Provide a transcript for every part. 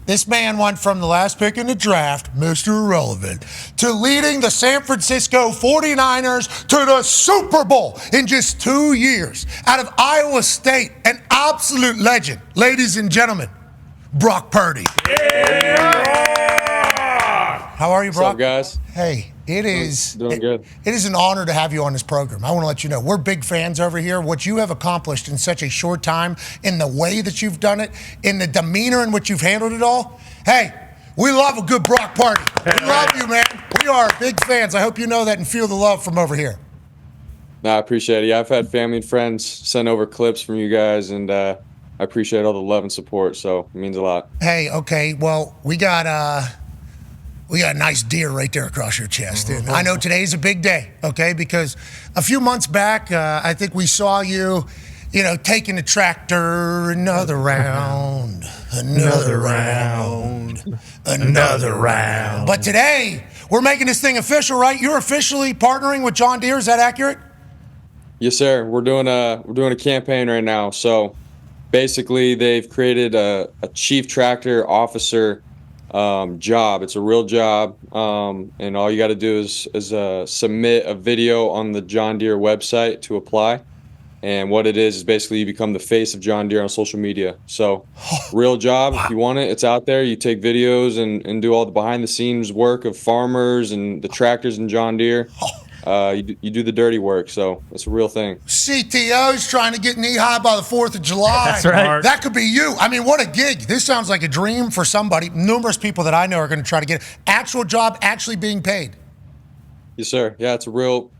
This man went from the last pick in the draft, Mr. Irrelevant, to leading the San Francisco 49ers to the Super Bowl in just 2 years. Out of Iowa State, an absolute legend. Ladies and gentlemen, Brock Purdy. Yeah! How are you, Brock? What's up, guys? Hey, Doing good. It is an honor to have you on this program. I want to let you know, we're big fans over here. What you have accomplished in such a short time, in the way that you've done it, in the demeanor in which you've handled it all. Hey, we love a good Brock party. We love you, man. We are big fans. I hope you know that and feel the love from over here. No, I appreciate it. Yeah, I've had family and friends send over clips from you guys, and I appreciate all the love and support, so it means a lot. Hey, okay, well, we got a nice deer right there across your chest. And I know today's a big day, okay, because a few months back, I think we saw you, taking the tractor another round. But today, we're making this thing official, right? You're officially partnering with John Deere. Is that accurate? Yes, sir. We're doing a campaign right now. So basically, they've created a chief tractor officer job. It's a real job, and all you got to do is submit a video on the John Deere website to apply. And what it is basically you become the face of John Deere on social media. So real job. If you want it, it's out there. You take videos and do all the behind the scenes work of farmers and the tractors in John Deere. You do the dirty work, so it's a real thing. CTO's trying to get knee-high by the 4th of July. That's right. That could be you. I mean, what a gig. This sounds like a dream for somebody. Numerous people that I know are going to try to get it. Actual job, actually being paid. Yes, sir. Yeah, it's a real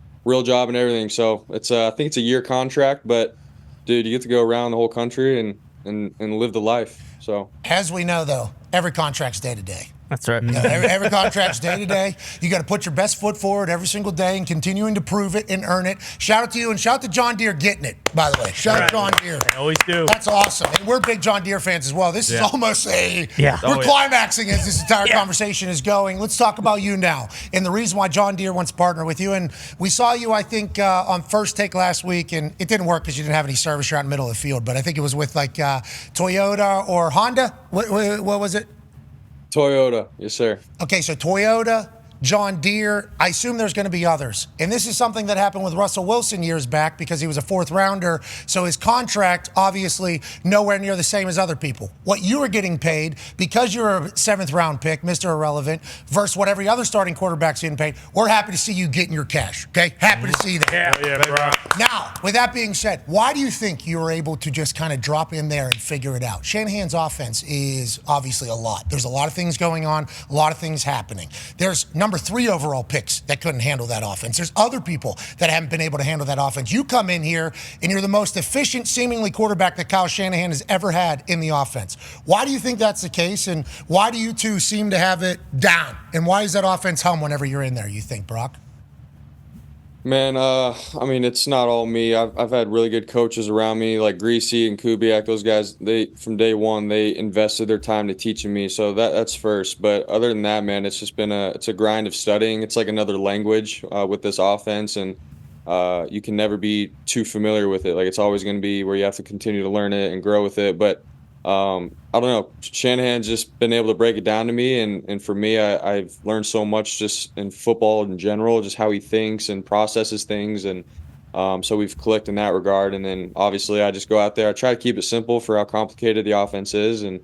job and everything. So it's I think it's a year contract, but, dude, you get to go around the whole country and live the life. So as we know, though, every contract's day-to-day. That's right. Every contract's day to day. You got to put your best foot forward every single day and continuing to prove it and earn it. Shout out to you and shout out to John Deere getting it, by the way. Shout out to John Deere. They always do. That's awesome. And we're big John Deere fans as well. This is almost we're climaxing as this entire conversation is going. Let's talk about you now and the reason why John Deere wants to partner with you. And we saw you, I think, on First Take last week, and it didn't work because you didn't have any service. You're out in the middle of the field. But I think it was with Toyota or Honda. What was it? Toyota, yes, sir. Okay, so Toyota, John Deere, I assume there's going to be others. And this is something that happened with Russell Wilson years back because he was a fourth rounder. So his contract, obviously, nowhere near the same as other people. What you are getting paid, because you're a seventh round pick, Mr. Irrelevant, versus what every other starting quarterback's getting paid, we're happy to see you getting your cash, okay? Happy to see that. Yeah, bro. Now, with that being said, why do you think you were able to just kind of drop in there and figure it out? Shanahan's offense is obviously a lot. There's a lot of things going on, a lot of things happening. There's number 3 overall picks that couldn't handle that offense. There's other people that haven't been able to handle that offense. You come in here and you're the most efficient, seemingly quarterback that Kyle Shanahan has ever had in the offense. Why do you think that's the case, and why do you two seem to have it down? And why does that offense hum whenever you're in there, you think, Brock? Man, I mean, it's not all me. I've had really good coaches around me, like Greasy and Kubiak. Those guys, they from day one, they invested their time to teaching me. So that's first. But other than that, man, it's just been it's a grind of studying. It's like another language with this offense, and you can never be too familiar with it. Like, it's always going to be where you have to continue to learn it and grow with it. But I don't know. Shanahan's just been able to break it down to me, and for me, I've learned so much just in football in general, just how he thinks and processes things, and so we've clicked in that regard. And then obviously, I just go out there. I try to keep it simple for how complicated the offense is, and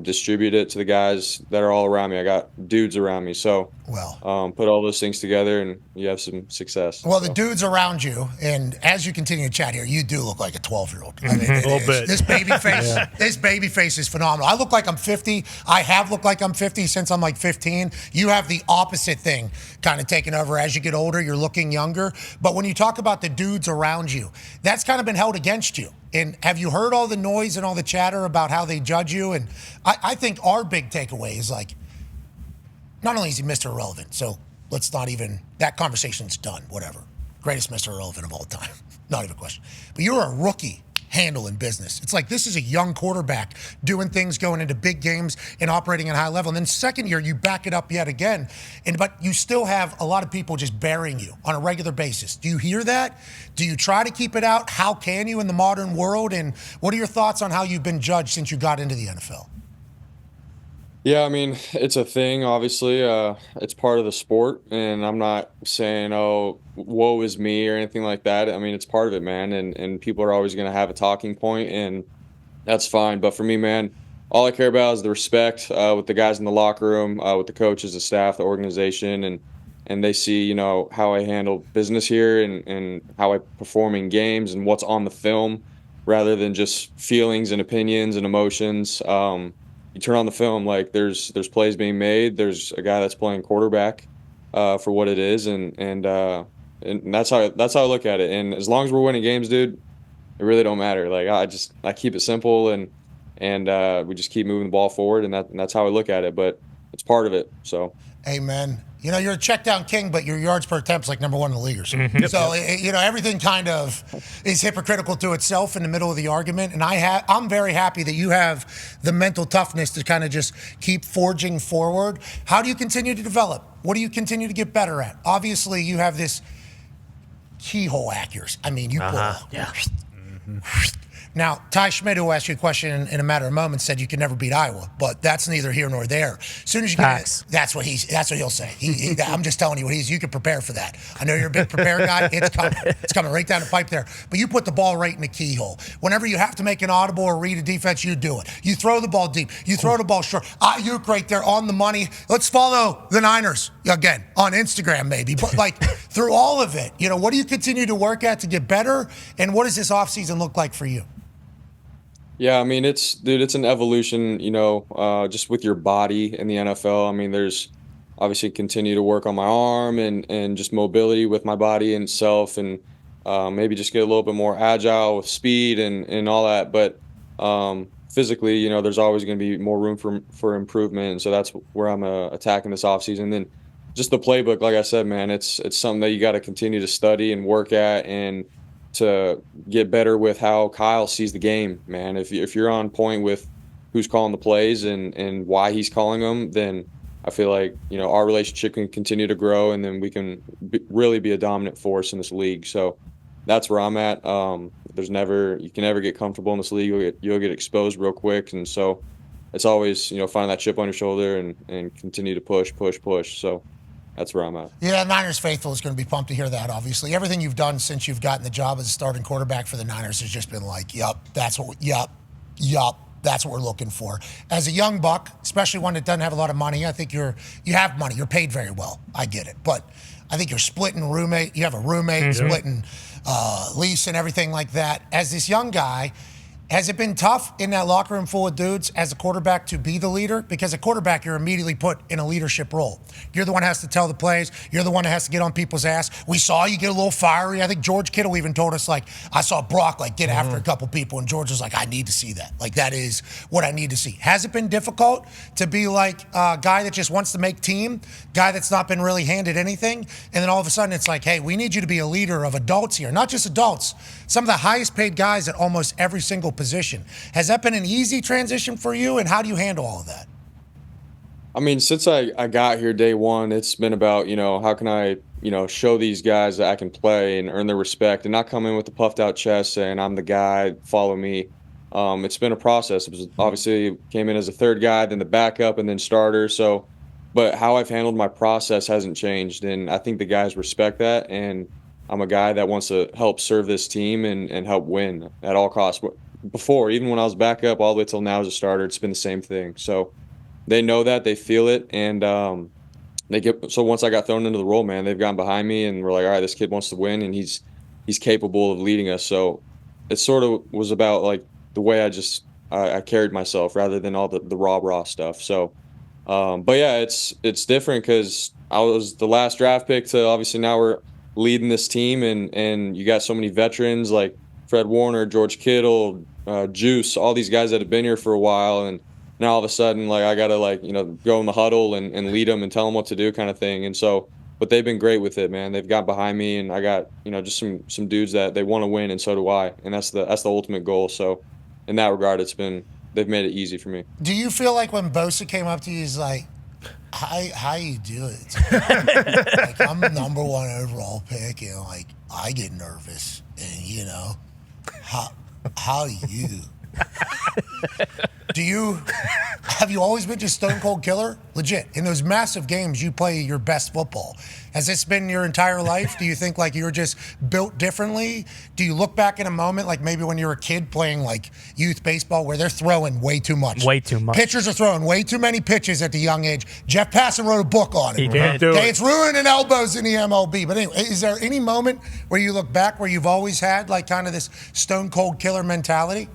distribute it to the guys that are all around me. I got dudes around me, so put all those things together and you have some success. Well, the dudes around you, and as you continue to chat here, you do look like a 12-year-old. I mean, a little bit. This baby face, this baby face is phenomenal. I look like I'm 50. I have looked like I'm 50 since I'm like 15. You have the opposite thing kind of taken over. As you get older, you're looking younger. But when you talk about the dudes around you, that's kind of been held against you. And have you heard all the noise and all the chatter about how they judge you? And I think our big takeaway is, like, not only is he Mr. Irrelevant, so let's not even, that conversation's done, whatever. Greatest Mr. Irrelevant of all time. Not even a question. But you're a rookie handle in business. It's like this is a young quarterback doing things, going into big games and operating at a high level. And then second year, you back it up yet again. But you still have a lot of people just burying you on a regular basis. Do you hear that? Do you try to keep it out? How can you in the modern world? And what are your thoughts on how you've been judged since you got into the NFL? Yeah, I mean, it's a thing, obviously. It's part of the sport, and I'm not saying, oh, woe is me or anything like that. I mean, it's part of it, man, and people are always going to have a talking point, and that's fine. But for me, man, all I care about is the respect with the guys in the locker room, with the coaches, the staff, the organization, and they see, how I handle business here and how I perform in games and what's on the film rather than just feelings and opinions and emotions. You turn on the film, like there's plays being made. There's a guy that's playing quarterback for what it is, and that's how I look at it. And as long as we're winning games, dude, it really don't matter. Like I keep it simple and we just keep moving the ball forward, and that's how I look at it. But it's part of it. So. Amen. You're a check down king, but your yards per attempt's like number one in the league or something. So, everything kind of is hypocritical to itself in the middle of the argument. And I'm very happy that you have the mental toughness to kind of just keep forging forward. How do you continue to develop? What do you continue to get better at? Obviously, you have this keyhole accuracy. I mean, you pull. Yeah. Now, Ty Schmidt, who asked you a question in a matter of moments, said you can never beat Iowa, but that's neither here nor there. As soon as you get it, that's what he'll say. I'm just telling you what you can prepare for that. I know you're a big prepared guy. It's coming. It's coming right down the pipe there. But you put the ball right in the keyhole. Whenever you have to make an audible or read a defense, you do it. You throw the ball deep. You throw the ball short. Aiyuk right there on the money. Let's follow the Niners again on Instagram maybe. But through all of it, what do you continue to work at to get better? And what does this offseason look like for you? Yeah, I mean, it's an evolution, just with your body in the NFL. I mean, there's obviously continue to work on my arm and just mobility with my body and self and maybe just get a little bit more agile with speed and all that. But physically, there's always going to be more room for improvement. And so that's where I'm attacking this offseason. And then just the playbook, like I said, man, it's something that you got to continue to study and work at and to get better with how Kyle sees the game, man. If you're on point with who's calling the plays and why he's calling them, then I feel like, our relationship can continue to grow, and then we can really be a dominant force in this league. So that's where I'm at. You can never get comfortable in this league. You'll get exposed real quick. And so it's always, finding that chip on your shoulder and continue to push. So that's where I'm at. Yeah, Niners faithful is going to be pumped to hear that, obviously. Everything you've done since you've gotten the job as a starting quarterback for the Niners has just been like, that's what we're looking for. As a young buck, especially one that doesn't have a lot of money, I think you have money. You're paid very well. I get it. But I think you're splitting roommate. You have a roommate, splitting lease and everything like that. As this young guy, has it been tough in that locker room full of dudes as a quarterback to be the leader? Because a quarterback, you're immediately put in a leadership role. You're the one who has to tell the plays. You're the one that has to get on people's ass. We saw you get a little fiery. I think George Kittle even told us, I saw Brock, get after a couple people, and George was like, I need to see that. That is what I need to see. Has it been difficult to be a guy that just wants to make team, guy that's not been really handed anything, and then all of a sudden it's like, hey, we need you to be a leader of adults here. Not just adults, some of the highest paid guys at almost every single position. Has that been an easy transition for you, and how do you handle all of that? I mean, since I got here day one, it's been about, how can I, show these guys that I can play and earn their respect and not come in with a puffed out chest saying I'm the guy, follow me. It's been a process. It was obviously came in as a third guy, then the backup, and then starter. So, but how I've handled my process hasn't changed, and I think the guys respect that. And I'm a guy that wants to help serve this team and help win at all costs. Before, even when I was backup all the way till now as a starter, it's been the same thing. So they know that, they feel it, and so once I got thrown into the role, man, they've gone behind me and we're like, all right, this kid wants to win and he's capable of leading us. So it sort of was about the way I carried myself rather than all the raw stuff. So but yeah, it's different because I was the last draft pick to obviously now we're leading this team and you got so many veterans like Fred Warner, George Kittle, Juice, all these guys that have been here for a while, and now all of a sudden, I gotta go in the huddle and lead them and tell them what to do, kind of thing. And so, but they've been great with it, man. They've got behind me, and I got just some dudes that they want to win, and so do I. And that's the ultimate goal. So, in that regard, they've made it easy for me. Do you feel like when Bosa came up to you, he's like, how you do it? I'm the number one overall pick, and I get nervous, and how do you? Have you always been just stone cold killer? Legit. In those massive games, you play your best football. Has this been your entire life? Do you think like you were just built differently? Do you look back in a moment like maybe when you were a kid playing like youth baseball where they're throwing way too much? Way too much. Pitchers are throwing way too many pitches at the young age. Jeff Passan wrote a book on it. He did. Okay, it's ruining elbows in the MLB. But anyway, is there any moment where you look back where you've always had like kind of this stone cold killer mentality?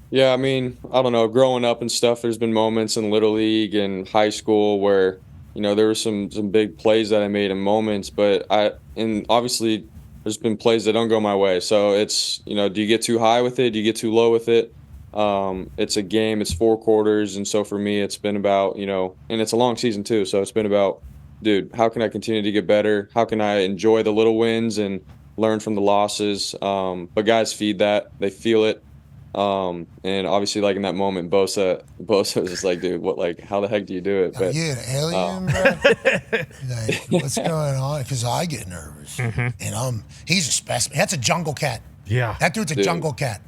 Yeah, I mean, I don't know. Growing up and stuff, there's been moments in Little League and high school where, there were some big plays that I made in moments, but obviously there's been plays that don't go my way. So it's, do you get too high with it? Do you get too low with it? It's a game, it's 4 quarters. And so for me, it's been about, and it's a long season too. So it's been about, dude, how can I continue to get better? How can I enjoy the little wins and learn from the losses? But guys feed that, they feel it. And obviously, like in that moment, Bosa was just like, dude, how the heck do you do it? But, an alien, bro. Like, what's going on? Because I get nervous. And he's a specimen. That's a jungle cat. Yeah. That dude's a jungle cat.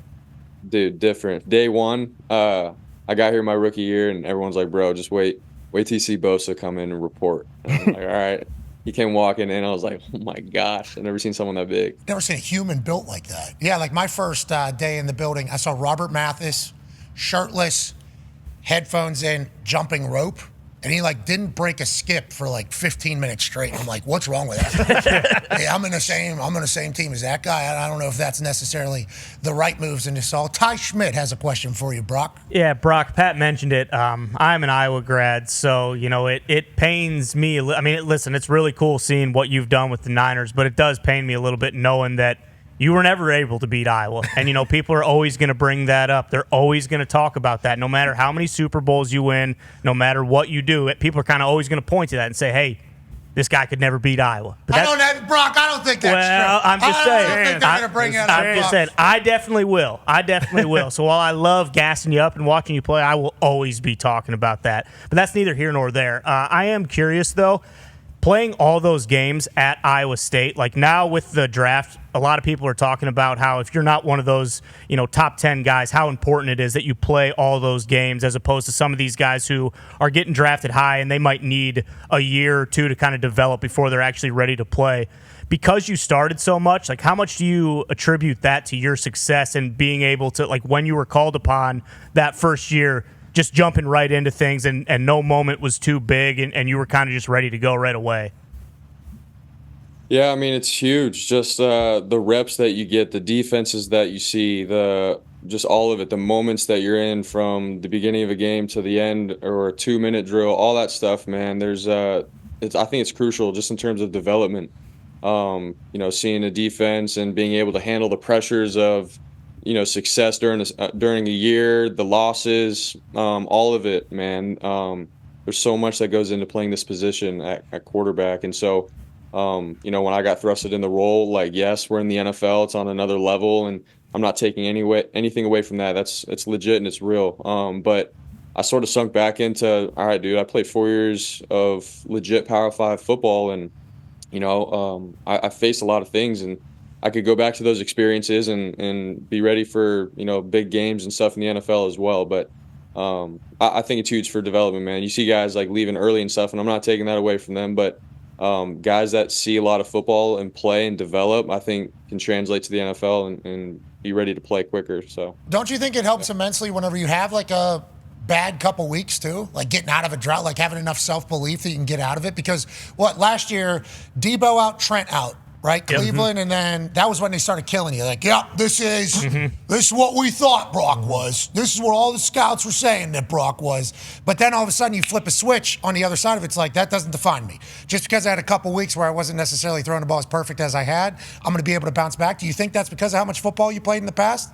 Dude, different. Day one, I got here my rookie year, and everyone's like, bro, just wait till you see Bosa come in and report. And I'm like, all right. He came walking in, I was like, oh my gosh, I've never seen someone that big. Never seen a human built like that. Yeah, like my first day in the building, I saw Robert Mathis, shirtless, headphones in, jumping rope, and he didn't break a skip for 15 minutes straight. I'm like, what's wrong with that? Hey, I'm in the same team as that guy. I don't know if that's necessarily the right moves in this all. Ty Schmidt has a question for you, Brock. Yeah, Brock, Pat mentioned it. I'm an Iowa grad, so, it pains me. Listen, it's really cool seeing what you've done with the Niners, but it does pain me a little bit knowing that you were never able to beat Iowa. And, people are always going to bring that up. They're always going to talk about that. No matter how many Super Bowls you win, no matter what you do, people are kind of always going to point to that and say, hey, this guy could never beat Iowa. But Brock, I don't think that's true. I'm just saying. I don't think they're going to bring it up. I'm just saying. I definitely will. So while I love gassing you up and watching you play, I will always be talking about that. But that's neither here nor there. I am curious, though. Playing all those games at Iowa State, now with the draft, a lot of people are talking about how if you're not one of those, top 10 guys, how important it is that you play all those games as opposed to some of these guys who are getting drafted high and they might need a year or two to kind of develop before they're actually ready to play. Because you started so much, how much do you attribute that to your success and being able to, when you were called upon that first year, just jumping right into things and no moment was too big and you were kind of just ready to go right away? Yeah, it's huge. Just the reps that you get, the defenses that you see, just all of it, the moments that you're in from the beginning of a game to the end or a 2-minute drill, all that stuff, man. I think it's crucial just in terms of development. Seeing a defense and being able to handle the pressures of success during a year, the losses, all of it, man. There's so much that goes into playing this position at quarterback. And so, when I got thrusted in the role, yes, we're in the NFL, it's on another level, and I'm not taking anything away from that. It's legit and it's real. But I sort of sunk back into, all right, dude, I played 4 years of legit Power 5 football, and, I faced a lot of things, and I could go back to those experiences and be ready for, big games and stuff in the NFL as well. But I think it's huge for development, man. You see guys leaving early and stuff, and I'm not taking that away from them. But guys that see a lot of football and play and develop, I think can translate to the NFL and be ready to play quicker. So don't you think it helps immensely whenever you have a bad couple weeks too, getting out of a drought, having enough self-belief that you can get out of it? Because last year, Debo out, Trent out. Right, Cleveland, and then that was when they started killing you. This is what we thought Brock was. This is what all the scouts were saying that Brock was. But then all of a sudden you flip a switch on the other side of it. It's that doesn't define me. Just because I had a couple weeks where I wasn't necessarily throwing the ball as perfect as I had, I'm going to be able to bounce back. Do you think that's because of how much football you played in the past?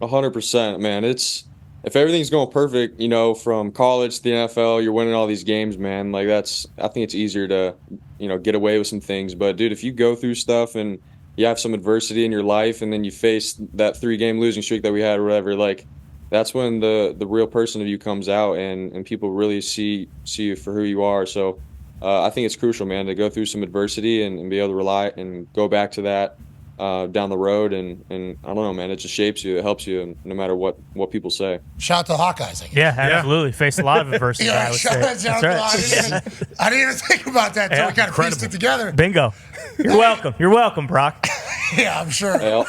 100%, man. If everything's going perfect, from college to the NFL, you're winning all these games, man. I think it's easier to, get away with some things. But dude, if you go through stuff and you have some adversity in your life and then you face that 3-game losing streak that we had or whatever, that's when the real person of you comes out and people really see you for who you are. So I think it's crucial, man, to go through some adversity and be able to rely and go back to that down the road, and I don't know, man, it just shapes you. It helps you, no matter what people say. Shout out to the Hawkeyes, I guess. Yeah, absolutely. Faced a lot of adversity. I would say. That's right. I didn't even think about that until we kind of pieced it together. Bingo. You're welcome. You're welcome, Brock. Yeah, I'm sure. Hey,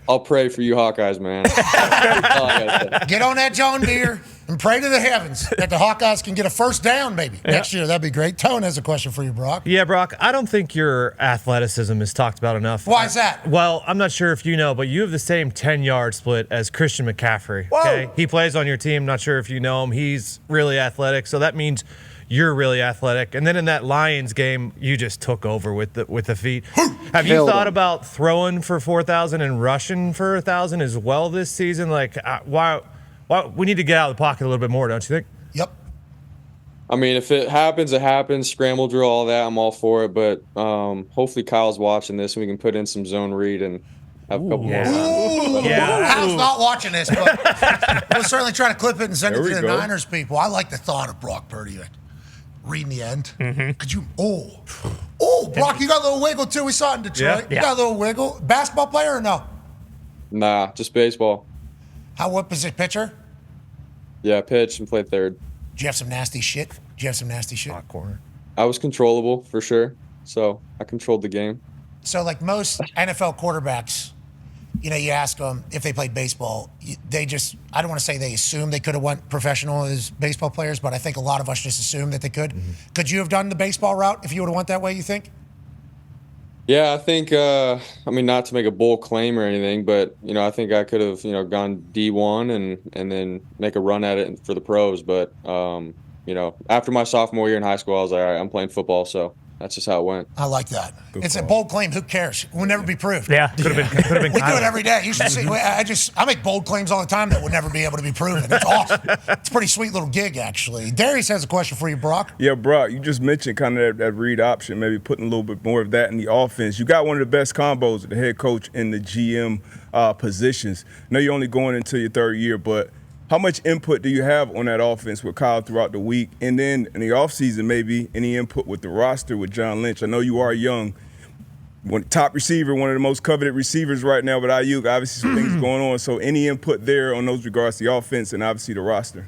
I'll pray for you Hawkeyes, man. That's all I gotta say. Get on that John Deere and pray to the heavens that the Hawkeyes can get a first down maybe next year. That'd be great. Tone has a question for you, Brock. Yeah, Brock, I don't think your athleticism is talked about enough. Why is that? Well, I'm not sure if you know, but you have the same 10-yard split as Christian McCaffrey. Whoa. Okay? He plays on your team. Not sure if you know him. He's really athletic, so that means you're really athletic. And then in that Lions game, you just took over with the feet. Have you thought about throwing for 4,000 and rushing for 1,000 as well this season? Like, why we need to get out of the pocket a little bit more, don't you think? Yep. I mean, if it happens, it happens. Scramble drill, all that, I'm all for it. But hopefully Kyle's watching this and we can put in some zone read and have a couple more rounds. Kyle's not watching this, but we'll certainly try to clip it and send it to the go. Niners people. I like the thought of Brock Purdy reading the end. Could you? Brock, you got a little wiggle too. We saw it in Detroit. You got a little wiggle. Basketball player or no? Nah, just baseball. What position? Pitcher? Yeah, pitch and play third. Did you have some nasty shit? Corner. I was controllable for sure, so I controlled the game. So, like most NFL quarterbacks, you ask them if they played baseball. I don't want to say they assume they could have went professional as baseball players, but I think a lot of us just assume that they could. Could you have done the baseball route if you would have went that way, you think? Yeah, I think, I mean, not to make a bold claim or anything, but, I think I could have, gone D1 and then make a run at it for the pros. But, after my sophomore year in high school, I was like, all right, I'm playing football. So that's just how it went. I like that. It's a bold claim. Who cares? It will never be proved. Yeah, could have been. We do it every day. You should see. I make bold claims all the time that would never be able to be proven. It's awesome. It's a pretty sweet little gig, actually. Darius has a question for you, Brock. Yeah, Brock, you just mentioned kind of that read option, maybe putting a little bit more of that in the offense. You got one of the best combos of the head coach and the GM positions. I know you're only going into your third year, but how much input do you have on that offense with Kyle throughout the week? And then in the offseason, maybe any input with the roster with John Lynch? I know you are young. Top receiver, one of the most coveted receivers right now with Aiyuk. Obviously some things going on. So any input there on those regards to the offense and obviously the roster?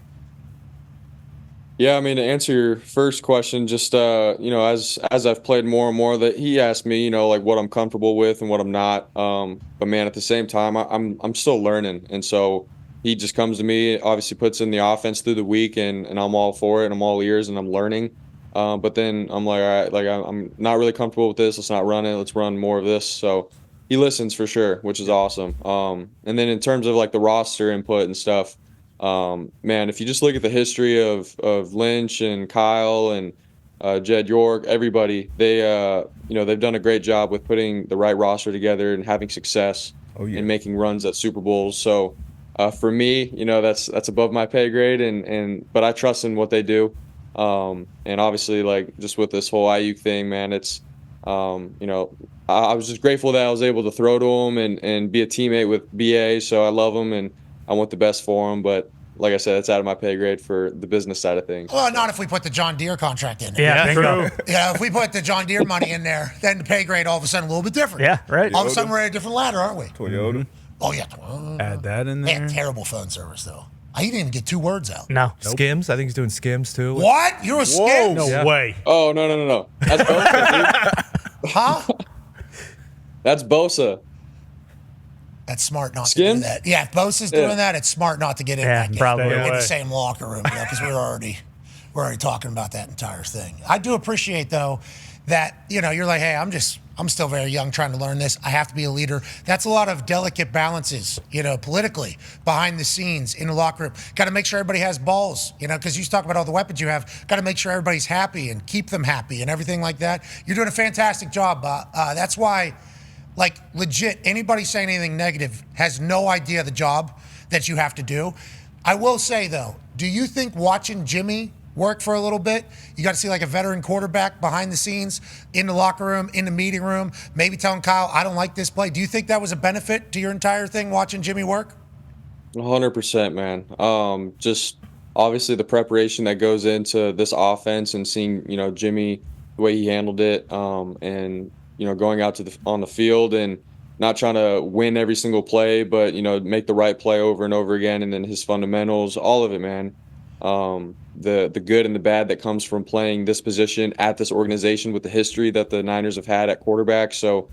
Yeah, I mean, to answer your first question, just, as I've played more and more, that he asked me, like what I'm comfortable with and what I'm not. But, man, at the same time, I'm still learning. And so he just comes to me, obviously puts in the offense through the week, and I'm all for it, and I'm all ears, and I'm learning. But then I'm like, all right, like I'm not really comfortable with this. Let's not run it. Let's run more of this. So he listens for sure, which is awesome. And then in terms of like the roster input and stuff, man, if you just look at the history of Lynch and Kyle and Jed York, everybody, they've done a great job with putting the right roster together and having success and making runs at Super Bowls. So for me, that's above my pay grade, but I trust in what they do. And obviously, like just with this whole Aiyuk thing, man, it's I was just grateful that I was able to throw to him and be a teammate with BA. So I love him and I want the best for him. But like I said, it's out of my pay grade for the business side of things. Well, not if we put the John Deere contract in there. Yeah, bingo. Yeah, if we put the John Deere money in there, then the pay grade all of a sudden a little bit different. Yeah, right. All of a sudden we're at a different ladder, aren't we? Toyota. Oh, yeah. Add that in They there. had terrible phone service, though. He didn't even get 2 words out. No. Skims. I think he's doing skims too. What? You're a skip? No way. Oh, no. That's Bosa, dude. Huh? That's Bosa. That's smart not to Skims? do that. Yeah, if Bosa's doing that, it's smart not to get in that game. probably. In the same locker room, because we're already talking about that entire thing. I do appreciate, though, that, you're like, hey, I'm still very young trying to learn this. I have to be a leader. That's a lot of delicate balances, politically, behind the scenes, in the locker room. Got to make sure everybody has balls, because you talk about all the weapons you have. Got to make sure everybody's happy and keep them happy and everything like that. You're doing a fantastic job. That's why, like, legit, anybody saying anything negative has no idea the job that you have to do. I will say, though, do you think watching Jimmy work for a little bit, you got to see like a veteran quarterback behind the scenes, in the locker room, in the meeting room, maybe telling Kyle, I don't like this play. Do you think that was a benefit to your entire thing, watching Jimmy work? 100%, man. Just obviously the preparation that goes into this offense and seeing, Jimmy, the way he handled it, and, going out on the field and not trying to win every single play, but make the right play over and over again. And then his fundamentals, all of it, man. The good and the bad that comes from playing this position at this organization with the history that the Niners have had at quarterback. So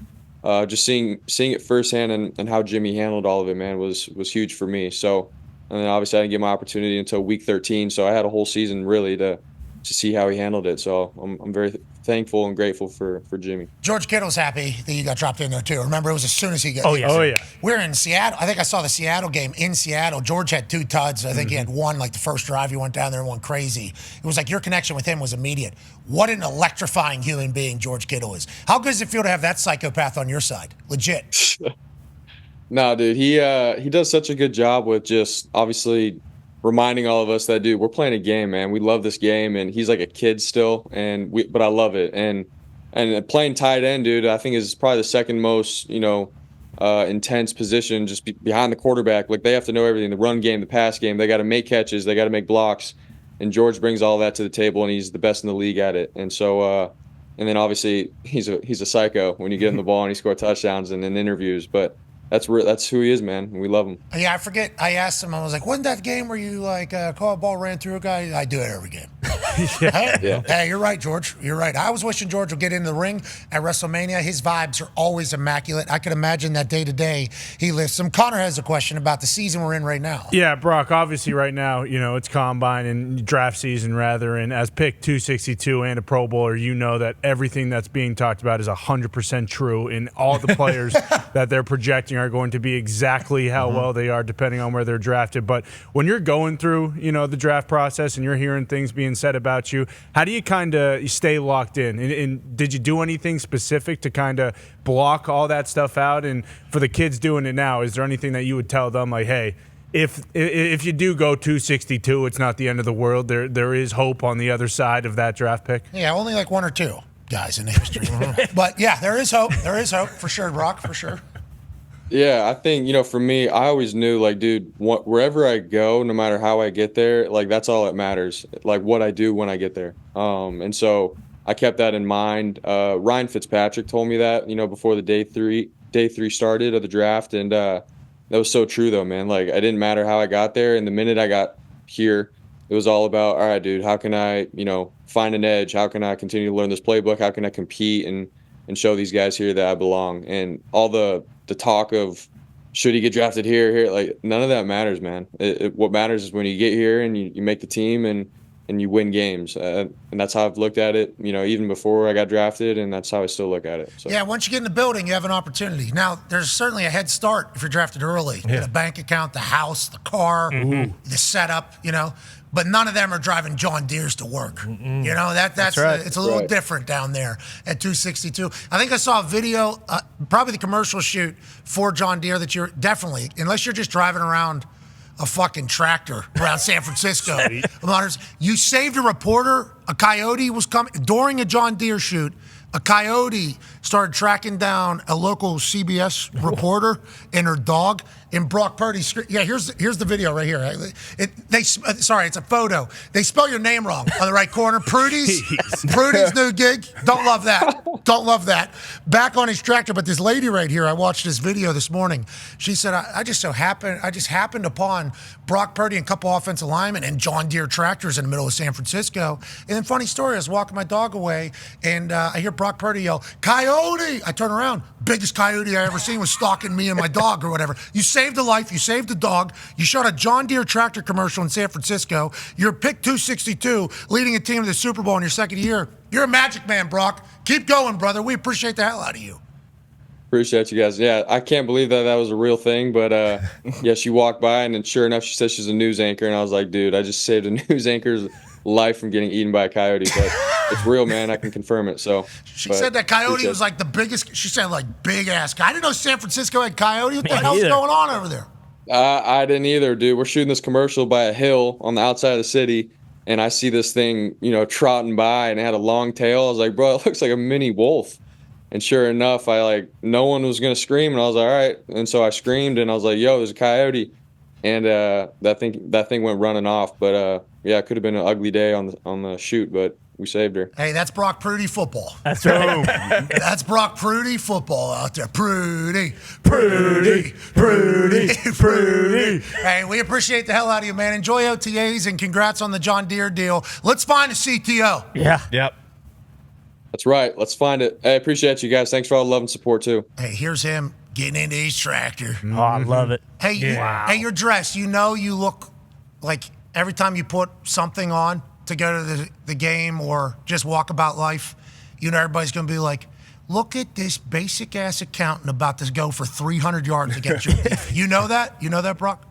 just seeing it firsthand and how Jimmy handled all of it, man, was huge for me. So, and then obviously I didn't get my opportunity until week 13. So I had a whole season really to see how he handled it. So I'm very thankful and grateful for Jimmy. George Kittle's happy that you got dropped in there too. Remember, it was as soon as he got. Oh yeah. We're in Seattle. I think I saw the Seattle game in Seattle. George had 2 tuds. I think he had one like the first drive. He went down there and went crazy. It was like your connection with him was immediate. What an electrifying human being George Kittle is. How good does it feel to have that psychopath on your side? Legit. No, dude, he does such a good job with just obviously reminding all of us that, dude, we're playing a game, man. We love this game, and he's like a kid still, but I love it. And playing tight end, dude, I think is probably the second most, intense position just behind the quarterback. Like, they have to know everything, the run game, the pass game. They got to make catches. They got to make blocks. And George brings all that to the table, and he's the best in the league at it. And so, and then obviously he's a psycho when you get him the ball and he scores touchdowns and in interviews. But that's who he is, man. We love him. Yeah, I forget. I asked him. I was like, "Wasn't that game where you caught a ball, ran through a guy?" I do it every game. Hey, you're right, George. You're right. I was wishing George would get in the ring at WrestleMania. His vibes are always immaculate. I could imagine that day to day he lifts them. Connor has a question about the season we're in right now. Yeah, Brock, obviously right now, it's combine and draft season rather, and as pick 262 and a Pro Bowler, you know that everything that's being talked about is 100% true, and all the players that they're projecting are going to be exactly how well they are depending on where they're drafted. But when you're going through, the draft process and you're hearing things being said about you, how do you kind of stay locked in? And did you do anything specific to kind of block all that stuff out? And for the kids doing it now, is there anything that you would tell them, like, hey, if you do go 262, it's not the end of the world. There is hope on the other side of that draft pick? Yeah, only like 1 or 2 guys in history. But yeah, there is hope. There is hope for sure, Brock, for sure. Yeah, I think, for me, I always knew, like, dude, wherever I go, no matter how I get there, like, that's all that matters, like, what I do when I get there. And so I kept that in mind. Ryan Fitzpatrick told me that, before the day three started of the draft. And that was so true, though, man. Like, it didn't matter how I got there. And the minute I got here, it was all about, all right, dude, how can I, find an edge? How can I continue to learn this playbook? How can I compete and show these guys here that I belong? And all the talk of should he get drafted here, like, none of that matters, man. What matters is when you get here and you make the team and you win games. And that's how I've looked at it, even before I got drafted, and that's how I still look at it. So. Yeah, once you get in the building, you have an opportunity. Now, there's certainly a head start if you're drafted early. Yeah. The bank account, the house, the car, the setup, But none of them are driving John Deeres to work. That's right. It's a little different down there at 262. I think I saw a video, probably the commercial shoot for John Deere that you're definitely, unless you're just driving around a fucking tractor around San Francisco. You saved a reporter. A coyote was coming during a John Deere shoot. A coyote started tracking down a local CBS reporter and her dog. And Brock Purdy, here's the video right here. It's a photo. They spell your name wrong on the right corner. Prudy's new gig. Don't love that. Back on his tractor, but this lady right here, I watched this video this morning. She said, I just happened upon Brock Purdy and a couple offensive linemen and John Deere tractors in the middle of San Francisco. And then funny story, I was walking my dog away and I hear Brock Purdy yell, "Coyote!" I turn around. Biggest coyote I ever seen was stalking me and my dog or whatever. You saved a life. You saved a dog. You shot a John Deere tractor commercial in San Francisco. You're pick 262, leading a team to the Super Bowl in your second year. You're a magic man, Brock. Keep going, brother. We appreciate the hell out of you. Appreciate you guys. Yeah, I can't believe that was a real thing, but yeah, she walked by and then sure enough, she said she's a news anchor, and I was like, dude, I just saved a news anchor's life from getting eaten by a coyote, but it's real, man. I can confirm it. So she said that coyote was like the biggest. She said like big ass. I didn't know San Francisco had coyote. What the hell's going on over there? I didn't either, dude. We're shooting this commercial by a hill on the outside of the city, and I see this thing, trotting by, and it had a long tail. I was like, bro, it looks like a mini wolf. And sure enough, no one was gonna scream, and I was like, all right. And so I screamed, and I was like, yo, there's a coyote, and that thing went running off. But yeah, it could have been an ugly day on the shoot, but we saved her. Hey, that's Brock Purdy football. That's right. That's Brock Purdy football out there. Purdy. Hey, we appreciate the hell out of you, man. Enjoy OTAs and congrats on the John Deere deal. Let's find a CTO. Yeah. Yep. That's right. Let's find it. I appreciate you guys. Thanks for all the love and support too. Hey, here's him getting into his tractor. Oh, I love it. Hey, hey, you're dressed. You know you look like every time you put something on to go to the game or just walk about life, you know everybody's going to be like, look at this basic-ass accountant about to go for 300 yards against your beef. You know that? You know that, Brock?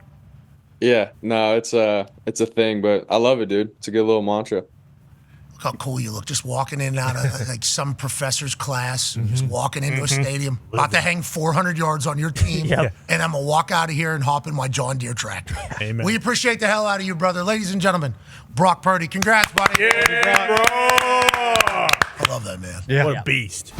Yeah, no, it's a thing, but I love it, dude. It's a good little mantra. Look how cool you look, just walking in and out of like some professor's class, just walking into a stadium, about to hang 400 yards on your team, and I'm going to walk out of here and hop in my John Deere tractor. Amen. We appreciate the hell out of you, brother. Ladies and gentlemen, Brock Purdy. Congrats, buddy. Yeah, bro. I love that man. Yeah. What a beast.